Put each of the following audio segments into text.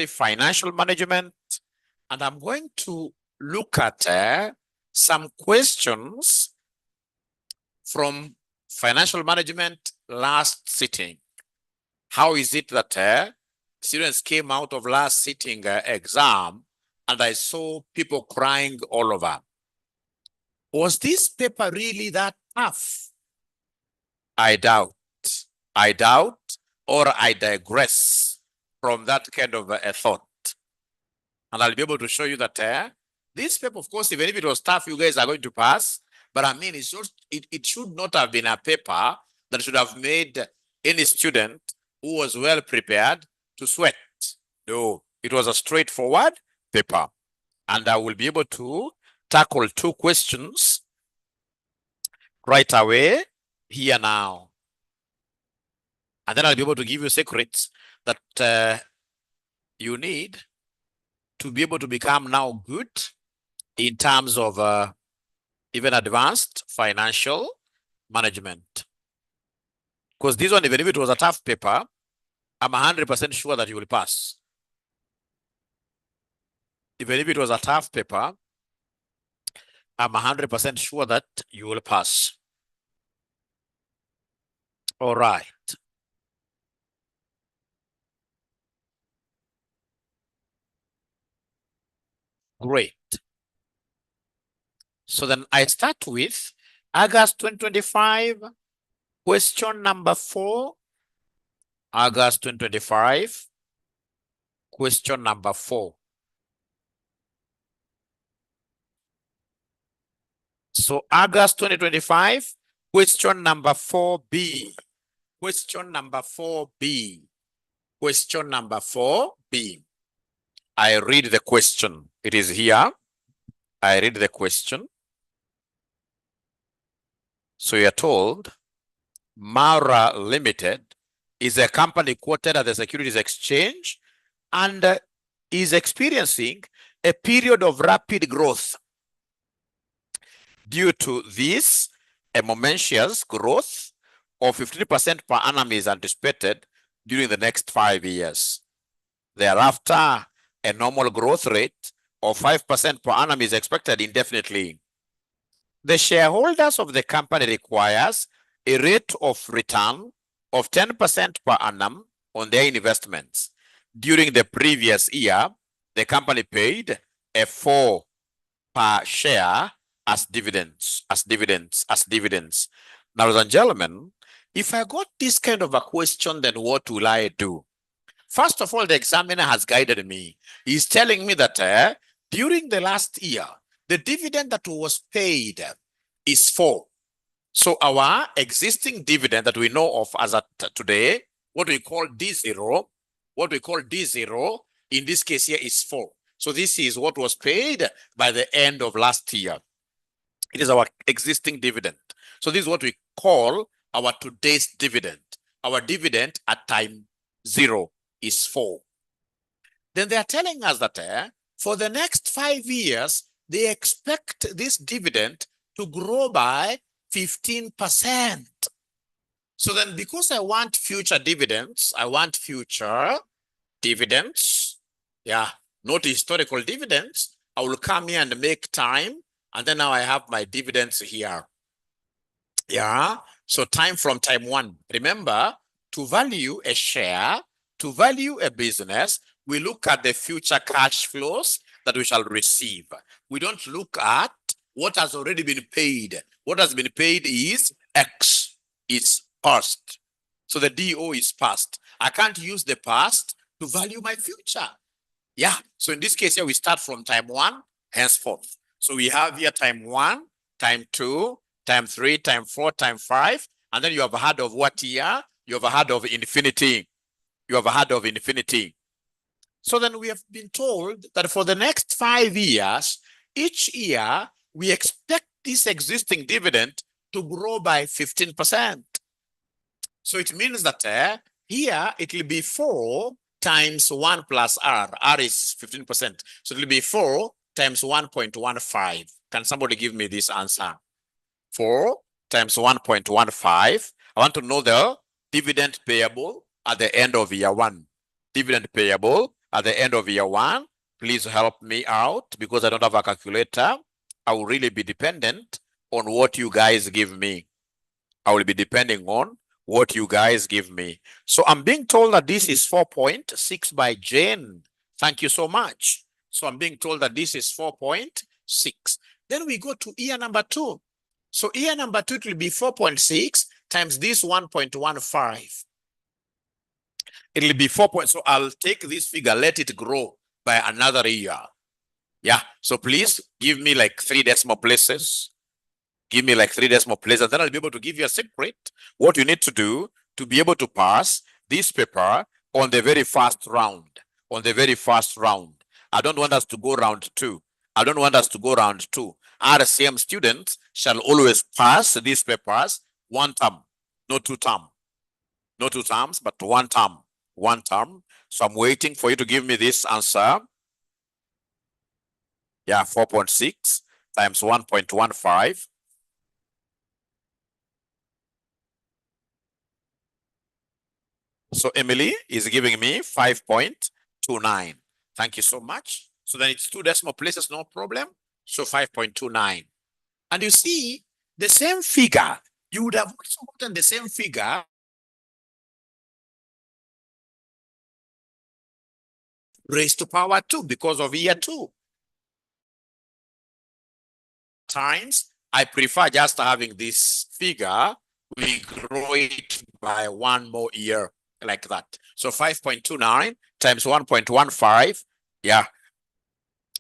financial management, and I'm going to look at some questions from financial management last sitting. How is it that students came out of last sitting exam and I saw people crying all over? Was this paper really that tough? I doubt, or I digress from that kind of a thought. And I'll be able to show you that this paper, of course, even if it was tough, you guys are going to pass. But I mean, it should not have been a paper that should have made any student who was well prepared to sweat. No, it was a straightforward paper. And I will be able to tackle 2 questions right away here now. And then I'll be able to give you secrets that you need to be able to become now good in terms of even advanced financial management. Because this one, even if it was a tough paper, I'm 100% sure that you will pass. Even if it was a tough paper, I'm 100% sure that you will pass. All right. Great. So then I start with August 2025, question number 4. August 2025, question number 4. So August 2025, question number 4B. Question number 4B. Question number 4B. I read the question. It is here. I read the question. So you're told, Mara Limited is a company quoted at the Securities Exchange and is experiencing a period of rapid growth. Due to this, a momentous growth of 15% per annum is anticipated during the next 5 years. Thereafter, a normal growth rate of 5% per annum is expected indefinitely. The shareholders of the company requires a rate of return of 10% per annum on their investments. During the previous year, the company paid a 4 per share as dividends. Now, ladies and gentlemen, if I got this kind of a question, then what will I do? First of all, the examiner has guided me. He's telling me that during the last year, the dividend that was paid is 4. So our existing dividend that we know of as at today, what we call D0, in this case here is 4. So this is what was paid by the end of last year. It is our existing dividend. So this is what we call our today's dividend. Our dividend at time 0 is 4. Then they are telling us that for the next 5 years, they expect this dividend to grow by 15%. So then because I want future dividends, yeah, not historical dividends, I will come here and make time, and then now I have my dividends here. Yeah, so from time 1. Remember, to value a share, to value a business, we look at the future cash flows that we shall receive. We don't look at what has already been paid. What has been paid is X, is past. So the DO is past. I can't use the past to value my future. Yeah, so in this case here, we start from time 1, henceforth. So we have here time 1, time 2, time 3, time 4, time 5. And then you have heard of what year? You have heard of infinity. So then we have been told that for the next 5 years, each year, we expect this existing dividend to grow by 15%. So it means that here it will be 4 times 1 plus R. R is 15%. So it will be 4 times 1.15. Can somebody give me this answer? 4 times 1.15. I want to know the dividend payable at the end of year 1. Dividend payable at the end of year 1, please help me out because I don't have a calculator. I will really be dependent on what you guys give me. I will be depending on what you guys give me. So I'm being told that this is 4.6 by Jane. Thank you so much. So I'm being told that this is 4.6. Then we go to year number 2. So year number 2, it will be 4.6 times this 1.15. It will be 4. So I'll take this figure, let it grow by another year. Yeah. So please give me like 3 decimal places. Give me like 3 decimal places, and then I'll be able to give you a secret. What you need to do to be able to pass this paper on the very first round. On the very first round. I don't want us to go round 2. I don't want us to go round 2. RCM students shall always pass these papers 1 term, not 2 term. Not 2 terms, but 1 term. 1 term. So I'm waiting for you to give me this answer. Yeah, 4.6 times 1.15. So Emily is giving me 5.29. Thank you so much. So then it's 2 decimal places, no problem. So 5.29. And you see, the same figure, you would have also gotten the same figure raised to power 2 because of year 2. Times, I prefer just having this figure, we grow it by 1 more year like that. So 5.29 times 1.15, yeah.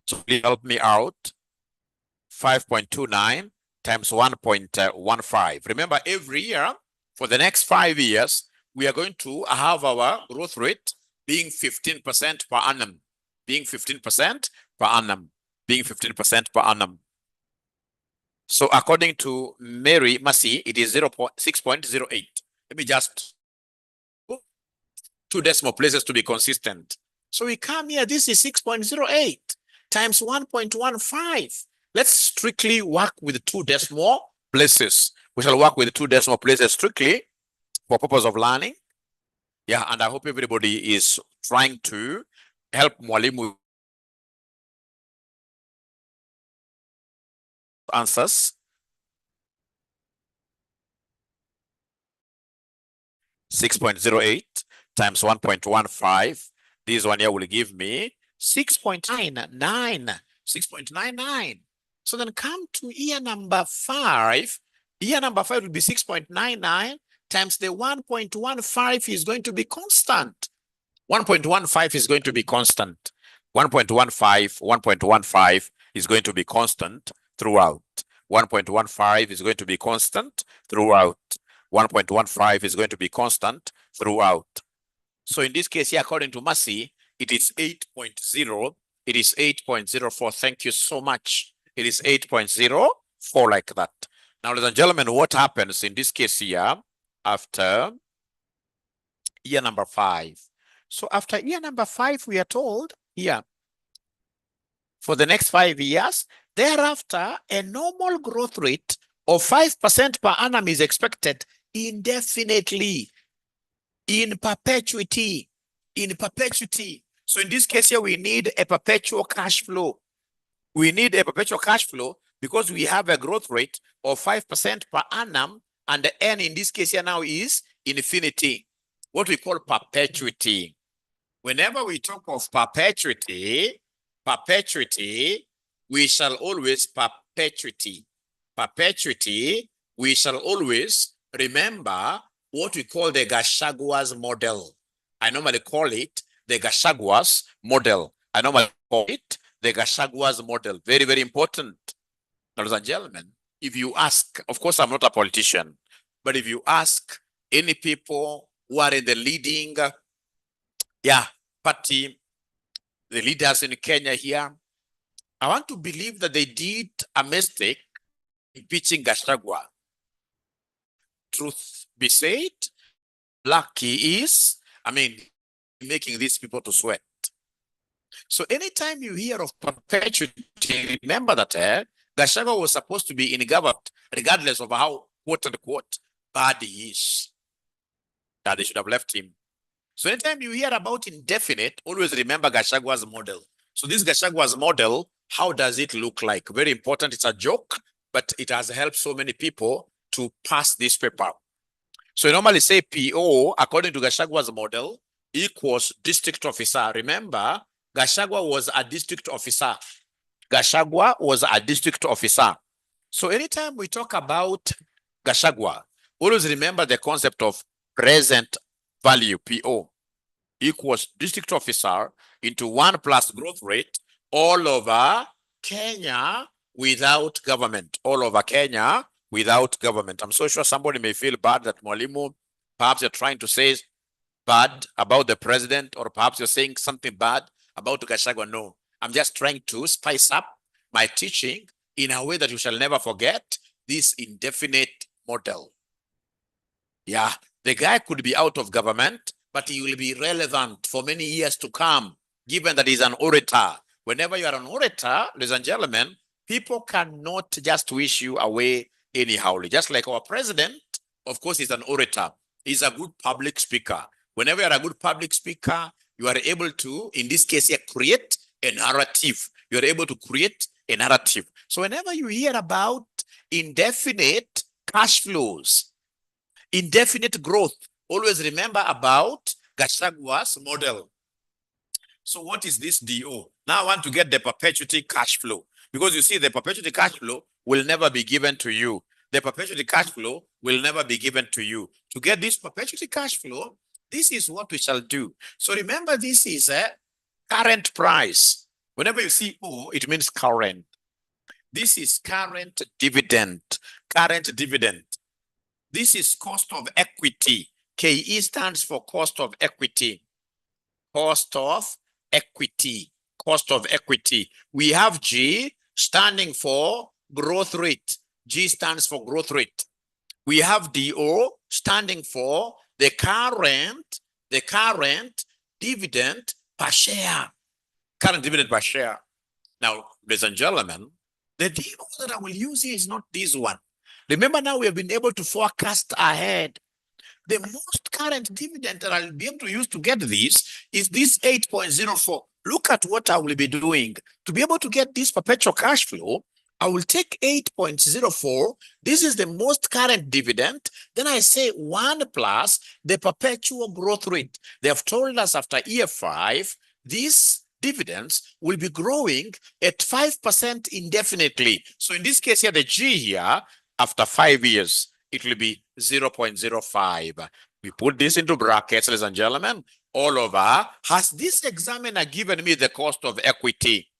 So please help me out. 5.29 times 1.15. Remember, every year for the next 5 years, we are going to have our growth rate being 15% per annum. Being 15% per annum. Being 15% per annum. So according to Mary Massey, it is 6.08. Let me just 2 decimal places to be consistent. So we come here, this is 6.08 times 1.15. Let's strictly work with 2 decimal places. We shall work with 2 decimal places strictly for purpose of learning. Yeah, and I hope everybody is trying to help Mwalimu answers. 6.08 times 1.15. This one here will give me 6.99. 6.99. So then come to year number 5. Year number 5 will be 6.99 times the 1.15 is going to be constant. 1.15 is going to be constant. 1.15 is going to be constant throughout. 1.15 is going to be constant throughout. 1.15 is going to be constant throughout. So in this case here, according to Massey, it is 8.0. It is 8.04. Thank you so much. It is 8.04 like that. Now, ladies and gentlemen, what happens in this case here after year number 5? So after year number 5, we are told here, for the next 5 years, thereafter, a normal growth rate of 5% per annum is expected indefinitely, in perpetuity, in perpetuity. So in this case here, we need a perpetual cash flow. We need a perpetual cash flow because we have a growth rate of 5% per annum, and the N in this case here now is infinity, what we call perpetuity. Whenever we talk of perpetuity, we shall always perpetuity, we shall always remember what we call the Gachagua model. I normally call it the Gachagua model. I normally call it the Gachagua model. Very, very important. Ladies and gentlemen, if you ask, of course, I'm not a politician, but if you ask any people who are in the leading party, the leaders in Kenya here, I want to believe that they did a mistake impeaching Gachagua. Truth be said, lucky is, making these people to sweat. So anytime you hear of perpetuity, remember that Gachagua was supposed to be in government, regardless of how, quote unquote, bad he is. That they should have left him. So anytime you hear about indefinite, always remember Gachagwa's model. So this Gachagwa's model, how does it look like? Very important. It's a joke, but it has helped so many people to pass this paper. So you normally say PO, according to Gachagwa's model, equals district officer. Remember, Gachagua was a district officer. Gachagua was a district officer. So anytime we talk about Gachagua, always remember the concept of present value, PO, equals district officer into 1 plus growth rate all over Kenya without government, all over Kenya without government. I'm so sure somebody may feel bad that Mwalimu, perhaps you're trying to say bad about the president, or perhaps you're saying something bad about Gachagua. No, I'm just trying to spice up my teaching in a way that you shall never forget this indefinite model. Yeah, the guy could be out of government, but he will be relevant for many years to come, given that he's an orator. Whenever you are an orator, ladies and gentlemen, people cannot just wish you away anyhow. Just like our president, of course, he's an orator. He's a good public speaker. Whenever you're a good public speaker, you are able to, in this case here, create a narrative. You're able to create a narrative. So whenever you hear about indefinite cash flows, indefinite growth, always remember about Gachagwa's model. So what is this DO? Now I want to get the perpetuity cash flow, because you see the perpetuity cash flow will never be given to you. The perpetuity cash flow will never be given to you. To get this perpetuity cash flow, this is what we shall do. So remember, this is a current price. Whenever you see O, it means current. This is current dividend, current dividend. This is cost of equity. KE stands for cost of equity. Cost of equity. Cost of equity. We have G standing for growth rate. G stands for growth rate. We have DO standing for the current dividend per share. Current dividend per share. Now, ladies and gentlemen, the DO that I will use here is not this one. Remember, now we have been able to forecast ahead. The most current dividend that I'll be able to use to get this is this 8.04. Look at what I will be doing. To be able to get this perpetual cash flow, I will take 8.04. This is the most current dividend. Then I say 1 plus the perpetual growth rate. They have told us after year 5, these dividends will be growing at 5% indefinitely. So in this case here, the G here, after 5 years, it will be 0.05. We put this into brackets, ladies and gentlemen, all over. Has this examiner given me the cost of equity?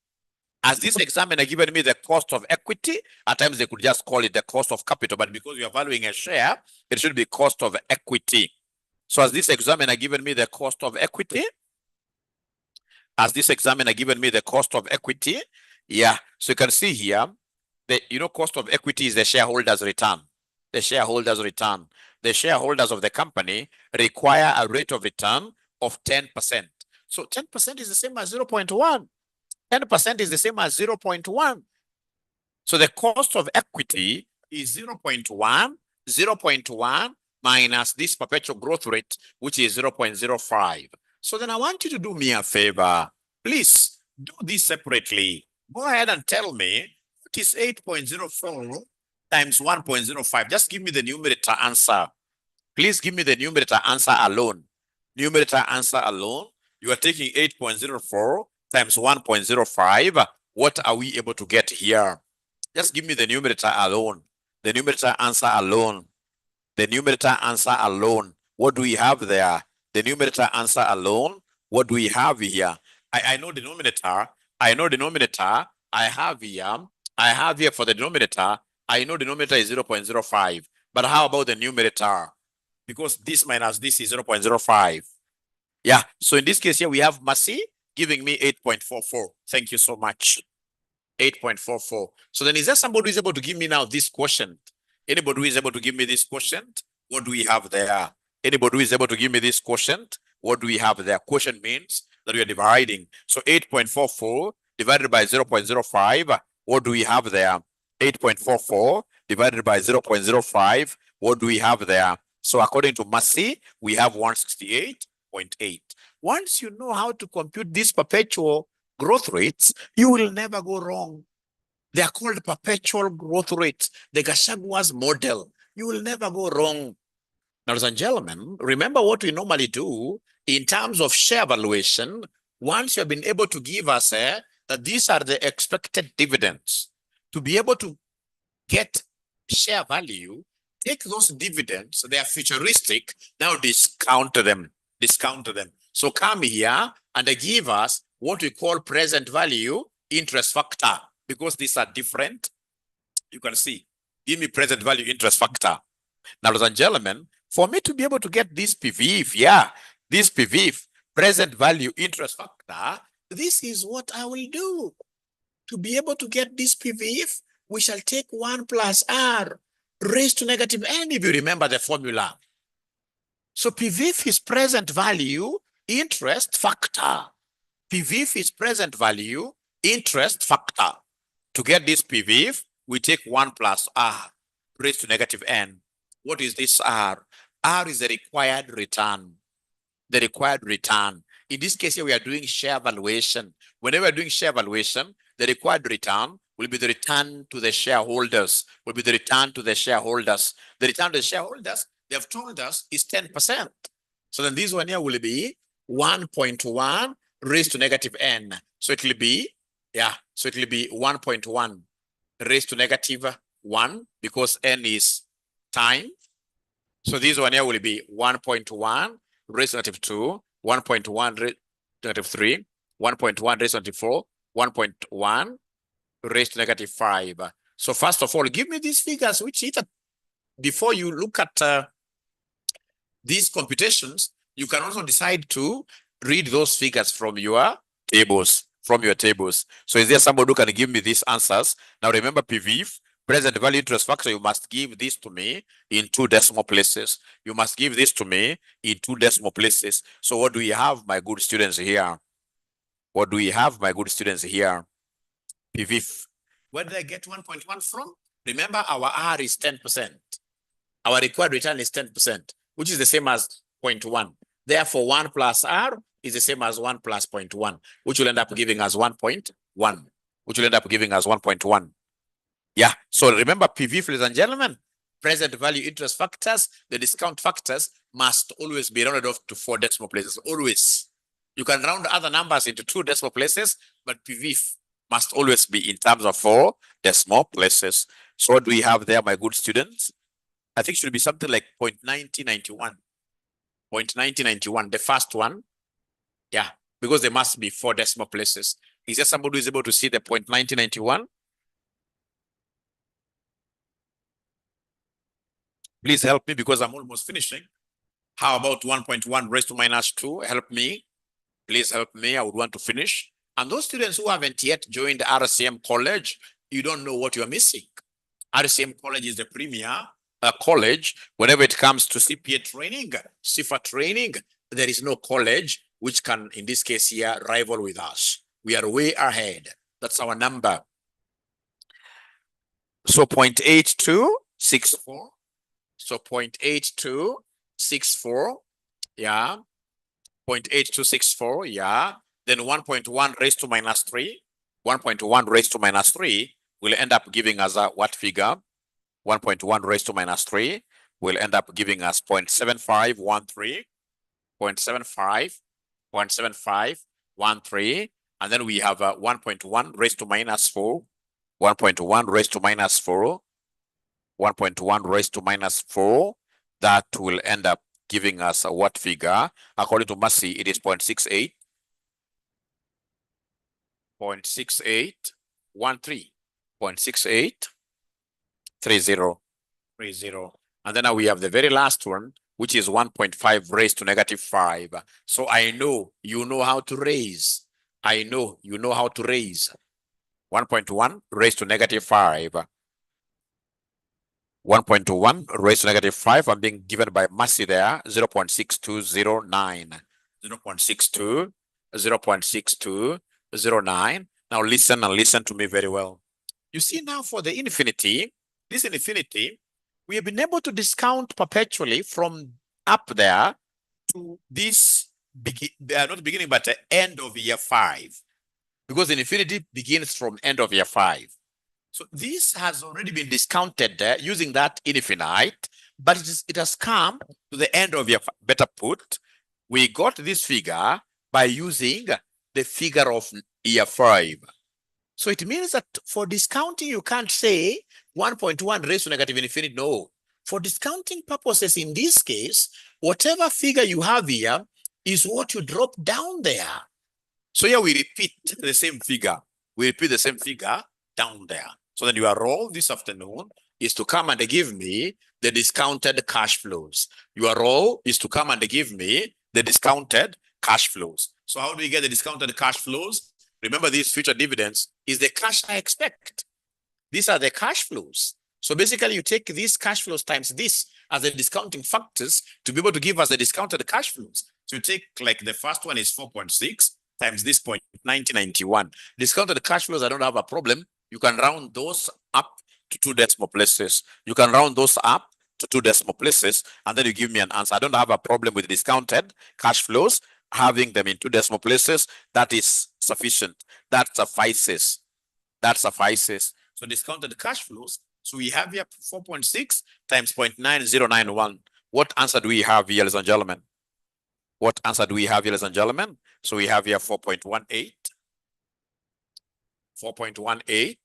Has this examiner given me the cost of equity? At times they could just call it the cost of capital, but because you are valuing a share, it should be cost of equity. So has this examiner given me the cost of equity? Has this examiner given me the cost of equity? Yeah, so you can see here, the cost of equity is the shareholders' return. The shareholders' return. The shareholders of the company require a rate of return of 10%. So 10% is the same as 0.1. 10% is the same as 0.1. So the cost of equity is 0.1 minus this perpetual growth rate, which is 0.05. So then I want you to do me a favor. Please do this separately. Go ahead and tell me what is 8.04 times 1.05. Just give me the numerator answer. Please give me the numerator answer alone. Numerator answer alone. You are taking 8.04 times 1.05. What are we able to get here? Just give me the numerator alone. The numerator answer alone. The numerator answer alone. What do we have there? The numerator answer alone. What do we have here? I know denominator. I know denominator. I have here for the denominator. I know denominator is 0.05. But how about the numerator? Because this minus this is 0.05. Yeah. So in this case here, we have Mercy giving me 8.44. Thank you so much. 8.44. So then is there somebody who is able to give me now this quotient? Anybody who is able to give me this quotient? What do we have there? Anybody who is able to give me this quotient? What do we have there? Quotient means that we are dividing. So 8.44 divided by 0.05. What do we have there? 8.44 divided by 0.05. What do we have there? So according to Mercy, we have 168. 0.8. Once you know how to compute these perpetual growth rates, you will never go wrong. They are called perpetual growth rates, the Gachagua model. You will never go wrong. Now, ladies and gentlemen, remember what we normally do in terms of share valuation. Once you have been able to give us that these are the expected dividends, to be able to get share value, take those dividends, they are futuristic, now discount them. So come here and they give us what we call present value interest factor, because these are different. You can see, give me present value interest factor. Now, ladies and gentlemen, for me to be able to get this PVIF, this PVIF, present value interest factor, this is what I will do. To be able to get this PVIF, we shall take 1 plus R raised to negative n, if you remember the formula. So PVIF is present value interest factor. PVIF is present value interest factor. To get this PVIF, we take 1 plus R raised to negative n. What is this R? R is the required return. The required return. In this case here, we are doing share valuation. Whenever we're doing share valuation, the required return will be the return to the shareholders, The return to the shareholders, they have told us is 10%. So then this one here will be 1.1 raised to negative n. So it will be, so it will be 1.1 raised to negative 1, because n is time. So this one here will be 1.1 raised to negative 2, 1.1 raised to negative 3, 1.1 raised to negative 4, 1.1 raised to negative 5. So first of all, give me these figures, which either before you look at these computations, you can also decide to read those figures from your tables. So is there somebody who can give me these answers? Now remember PVIF, present value interest factor, you must give this to me in 2 decimal places. You must give this to me in 2 decimal places. So what do we have, my good students here? What do we have, my good students here? PVIF. Where did I get 1.1 from? Remember, our R is 10%. Our required return is 10%, which is the same as 0.1. Therefore, 1 plus R is the same as 1 plus 0.1, which will end up giving us 1.1. Yeah, so remember PVIF, ladies and gentlemen, present value interest factors, the discount factors must always be rounded off to 4 decimal places, always. You can round other numbers into 2 decimal places, but PVIF must always be in terms of 4 decimal places. So what do we have there, my good students? I think it should be something like 0.9091. 0.9091, the first one. Yeah, because there must be 4 decimal places. Is there somebody who is able to see the 0.9091? Please help me, because I'm almost finishing. How about 1.1 raised to minus 2? Help me. Please help me. I would want to finish. And those students who haven't yet joined RCM College, you don't know what you're missing. RCM College is the premier college. Whenever it comes to CPA training, CIFA training, there is no college which can, in this case here, rival with us. We are way ahead. That's our number. So 0.8264. So 0.8264, yeah. 0.8264, yeah. Then 1.1 raised to minus 3. 1.1 raised to minus 3 will end up giving us a what figure? 1.1 raised to minus 3 will end up giving us 0.7513, 0.7513, and then we have 1.1 raised to minus 4, 1.1 raised to minus 4, 1.1 raised to minus 4. That will end up giving us a what figure? According to Mercy, it is 0.68. 0.6813. 0.6830. And then now we have the very last one, which is 1.5 raised to negative 5. So I know you know how to raise. I know you know how to raise. 1.1 raised to negative 5. 1.1 raised to negative 5. I'm being given by Mercy there, 0.6209. 0.6209. Now listen and listen to me very well. You see now for the infinity, this infinity, we have been able to discount perpetually from up there to this not beginning, but end of year 5, because infinity begins from end of year 5. So this has already been discounted using that infinite, but it has come to the end of year. Better put, we got this figure by using the figure of year 5. So it means that for discounting, you can't say 1.1 raised to negative infinity. No. For discounting purposes, in this case, whatever figure you have here is what you drop down there. So here we repeat the same figure. We repeat the same figure down there. So then your role this afternoon is to come and give me the discounted cash flows. Your role is to come and give me the discounted cash flows. So how do we get the discounted cash flows? Remember, these future dividends is the cash I expect. These are the cash flows. So basically, you take these cash flows times this as the discounting factors to be able to give us the discounted cash flows. So you take, like, the first one is 4.6 times this 0.9091. Discounted cash flows, I don't have a problem. You can round those up to 2 decimal places. You can round those up to 2 decimal places, and then you give me an answer. I don't have a problem with discounted cash flows. Having them in 2 decimal places, that is sufficient. That suffices. That suffices. So discounted cash flows. So we have here 4.6 times 0.9091. What answer do we have here, ladies and gentlemen? What answer do we have here, ladies and gentlemen? So we have here 4.18. 4.18.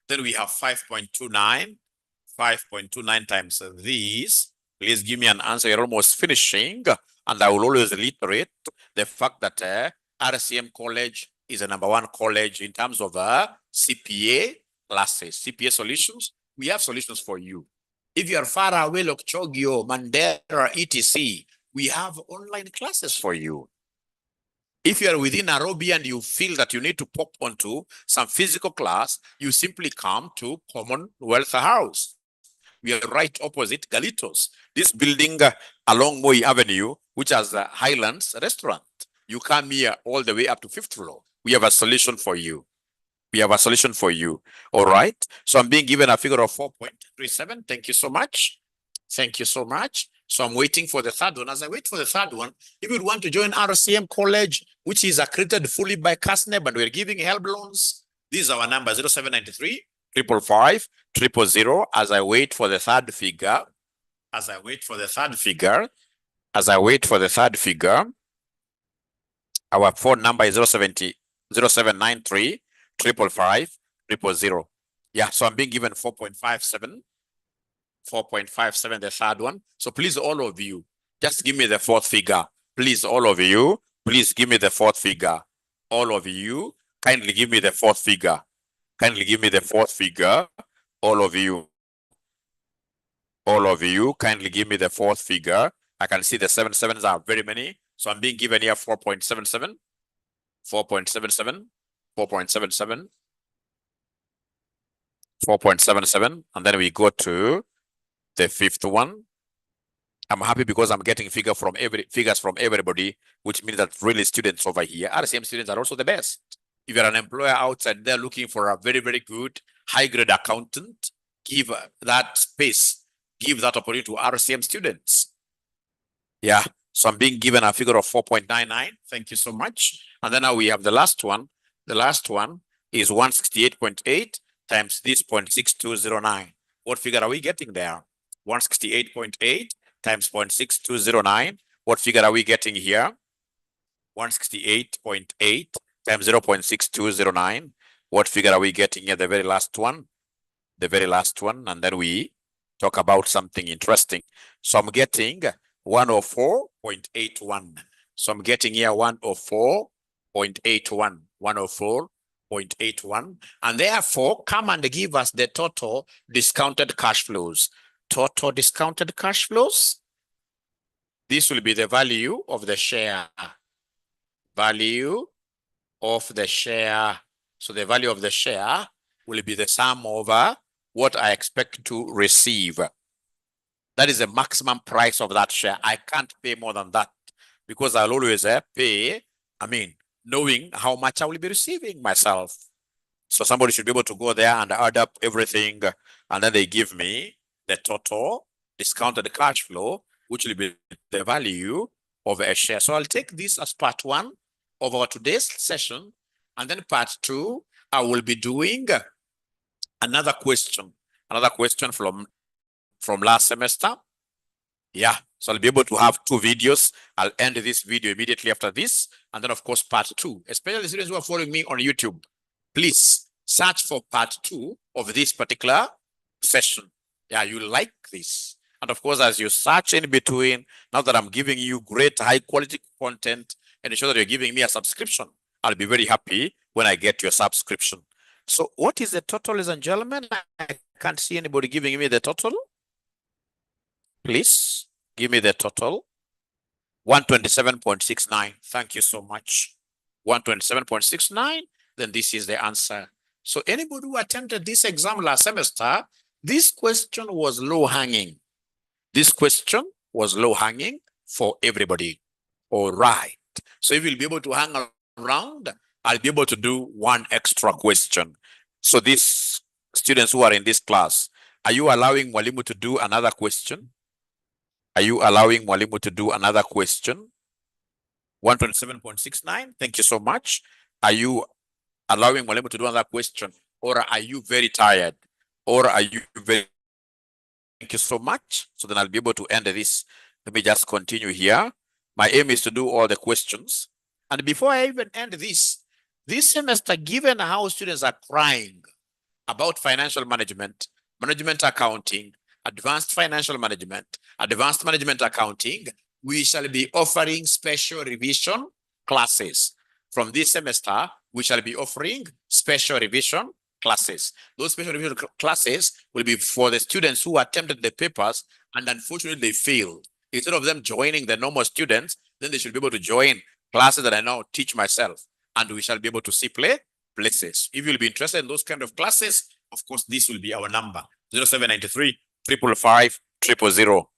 Then we have 5.29. 5.29 times these. Please give me an answer. You're almost finishing. And I will always reiterate the fact that RCM College is the #1 college in terms of CPA classes, CPA solutions. We have solutions for you. If you are far away, like 𝐅𝐄𝐄𝐒, Mandera, etc., we have online classes for you. If you are within Nairobi and you feel that you need to pop onto some physical class, you simply come to Commonwealth House. We are right opposite Galitos. This building along Moi Avenue, which has a Highlands restaurant. You come here all the way up to 5th floor. We have a solution for you. We have a solution for you. All right. So I'm being given a figure of 4.37. Thank you so much. Thank you so much. So I'm waiting for the third one. As I wait for the third one, if you want to join RCM College, which is accredited fully by CASNEB, and we're giving help loans, this is our number, 0793 555 000. As I wait for the third figure, our phone number is 0793 555 000. Yeah, so I'm being given 4.57. 4.57, the third one. So please, all of you, just give me the fourth figure. Please, all of you, please give me the fourth figure. All of you, kindly give me the fourth figure. Kindly give me the fourth figure. All of you, kindly give me the fourth figure. I can see the 7 sevens are very many. So I'm being given here 4.77, 4.77, 4.77, 4.77, and then we go to the fifth one. I'm happy because I'm getting figures from everybody, which means that really students over here, RCM students, are also the best. If you're an employer outside there looking for a very, very good high-grade accountant, give that space, give that opportunity to RCM students. Yeah, so I'm being given a figure of 4.99. Thank you so much. And then now we have the last one. The last one is 168.8 times this 0.6209. What figure are we getting there? 168.8 times 0.6209. What figure are we getting here? 168.8 times 0.6209. What figure are we getting here? The very last one. The very last one. And then we talk about something interesting. So I'm getting 104.81. So I'm getting here 104.81. 104.81. And therefore, come and give us the total discounted cash flows. Total discounted cash flows. This will be the value of the share. Value of the share. So the value of the share will be the sum over what I expect to receive. That is the maximum price of that share. I can't pay more than that because I'll always pay, knowing how much I will be receiving myself. So somebody should be able to go there and add up everything, and then they give me the total discounted cash flow, which will be the value of a share. So I'll take this as part one of our today's session. And then part two, I will be doing another question from last semester. Yeah, so I'll be able to have two videos. I'll end this video immediately after this. And then of course, part two, especially the students who are following me on YouTube, please search for part two of this particular session. Yeah, you like this. And of course, as you search in between, now that I'm giving you great high quality content and ensure that you're giving me a subscription, I'll be very happy when I get your subscription. So what is the total, ladies and gentlemen? I can't see anybody giving me the total. Please give me the total. 127.69. Thank you so much. 127.69. Then this is the answer. So anybody who attempted this exam last semester, this question was low hanging. This question was low hanging for everybody. All right. So if you'll be able to hang around, I'll be able to do one extra question. So these students who are in this class, are you allowing Mwalimu to do another question? Are you allowing Mwalimu to do another question? 127.69. Thank you so much. Are you allowing Mwalimu to do another question? Or are you very tired? Or are you very... Thank you so much. So then I'll be able to end this. Let me just continue here. My aim is to do all the questions. And before I even end this semester, given how students are crying about financial management, management accounting, advanced financial management, advanced management accounting, we shall be offering special revision classes. From this semester, we shall be offering special revision classes. Those special revision classes will be for the students who attempted the papers and unfortunately they failed. Instead of them joining the normal students, then they should be able to join classes that I now teach myself, and we shall be able to see places. If you'll be interested in those kind of classes, of course, this will be our number, 0793 555 000.